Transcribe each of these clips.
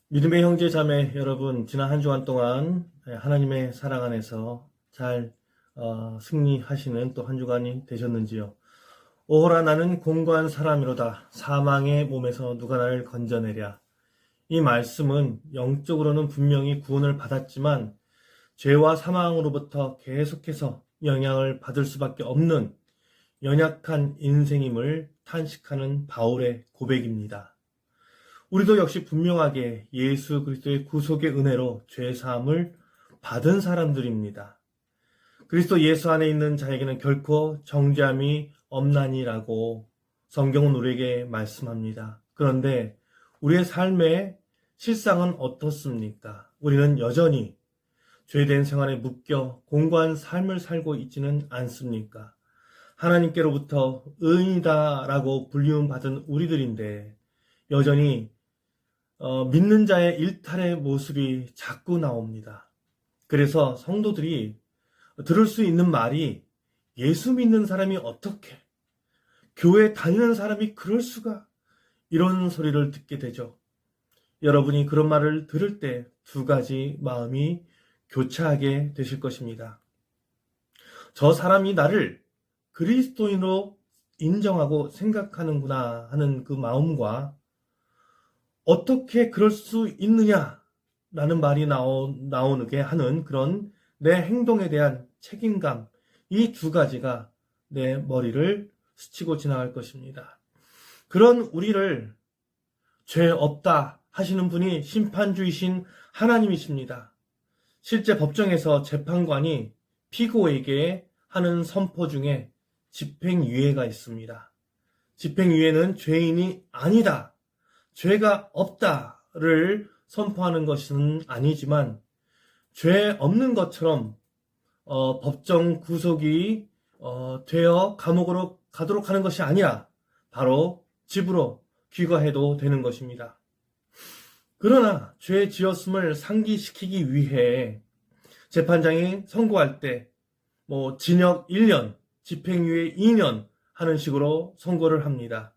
믿음의 형제 자매 여러분, 지난 한 주간 동안 하나님의 사랑 안에서 잘 승리하시는 또 한 주간이 되셨는지요? 오호라, 나는 공고한 사람이로다. 사망의 몸에서 누가 나를 건져내랴. 이 말씀은 영적으로는 분명히 구원을 받았지만 죄와 사망으로부터 계속해서 영향을 받을 수밖에 없는 연약한 인생임을 탄식하는 바울의 고백입니다. 우리도 역시 분명하게 예수 그리스도의 구속의 은혜로 죄사함을 받은 사람들입니다. 그리스도 예수 안에 있는 자에게는 결코 정죄함이 없나니라고 성경은 우리에게 말씀합니다. 그런데 우리의 삶의 실상은 어떻습니까? 우리는 여전히 죄된 생활에 묶여 공고한 삶을 살고 있지는 않습니까? 하나님께로부터 의인이다라고 불리움받은 우리들인데 여전히 믿는 자의 일탈의 모습이 자꾸 나옵니다. 그래서 성도들이 들을 수 있는 말이, 예수 믿는 사람이 어떻게, 교회 다니는 사람이 그럴 수가, 이런 소리를 듣게 되죠. 여러분이 그런 말을 들을 때 두 가지 마음이 교차하게 되실 것입니다. 저 사람이 나를 그리스도인으로 인정하고 생각하는구나 하는 그 마음과, 어떻게 그럴 수 있느냐라는 말이 나오게 하는 그런 내 행동에 대한 책임감, 이 두 가지가 내 머리를 스치고 지나갈 것입니다. 그런 우리를 죄 없다 하시는 분이 심판주이신 하나님이십니다. 실제 법정에서 재판관이 피고에게 하는 선포 중에 집행유예가 있습니다. 집행유예는 죄인이 아니다, 죄가 없다를 선포하는 것은 아니지만 죄 없는 것처럼 법정 구속이 되어 감옥으로 가도록 하는 것이 아니라 바로 집으로 귀가해도 되는 것입니다. 그러나 죄 지었음을 상기시키기 위해 재판장이 선고할 때 징역 1년, 집행유예 2년 하는 식으로 선고를 합니다.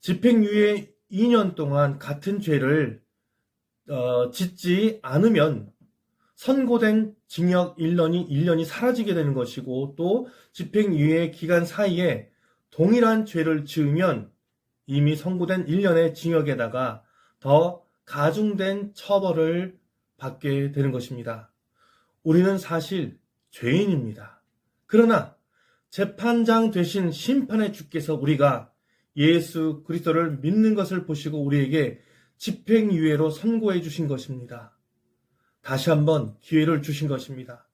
집행유예 2년 동안 같은 죄를 짓지 않으면 선고된 징역 1년이 사라지게 되는 것이고, 또 집행유예 기간 사이에 동일한 죄를 지으면 이미 선고된 1년의 징역에다가 더 가중된 처벌을 받게 되는 것입니다. 우리는 사실 죄인입니다. 그러나 재판장 되신 심판의 주께서 우리가 예수 그리스도를 믿는 것을 보시고 우리에게 집행유예로 선고해 주신 것입니다. 다시 한번 기회를 주신 것입니다.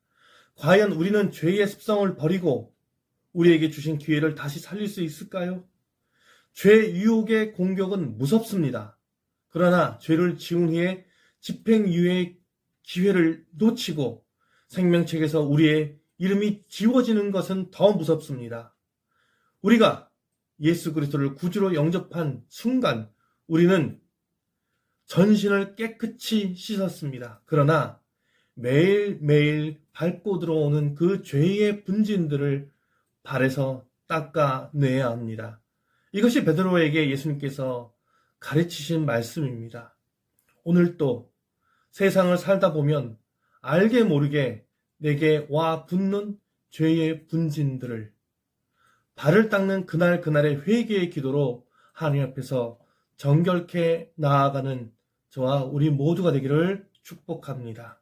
과연 우리는 죄의 습성을 버리고 우리에게 주신 기회를 다시 살릴 수 있을까요? 죄 유혹의 공격은 무섭습니다. 그러나 죄를 지은 후에 집행유예의 기회를 놓치고 생명책에서 우리의 이름이 지워지는 것은 더 무섭습니다. 우리가 예수 그리스도를 구주로 영접한 순간 우리는 전신을 깨끗이 씻었습니다. 그러나 매일매일 밟고 들어오는 그 죄의 분진들을 발에서 닦아내야 합니다. 이것이 베드로에게 예수님께서 가르치신 말씀입니다. 오늘 또 세상을 살다 보면 알게 모르게 내게 와 붙는 죄의 분진들을 발을 닦는 그날의 회개의 기도로 하나님 앞에서 정결케 나아가는 저와 우리 모두가 되기를 축복합니다.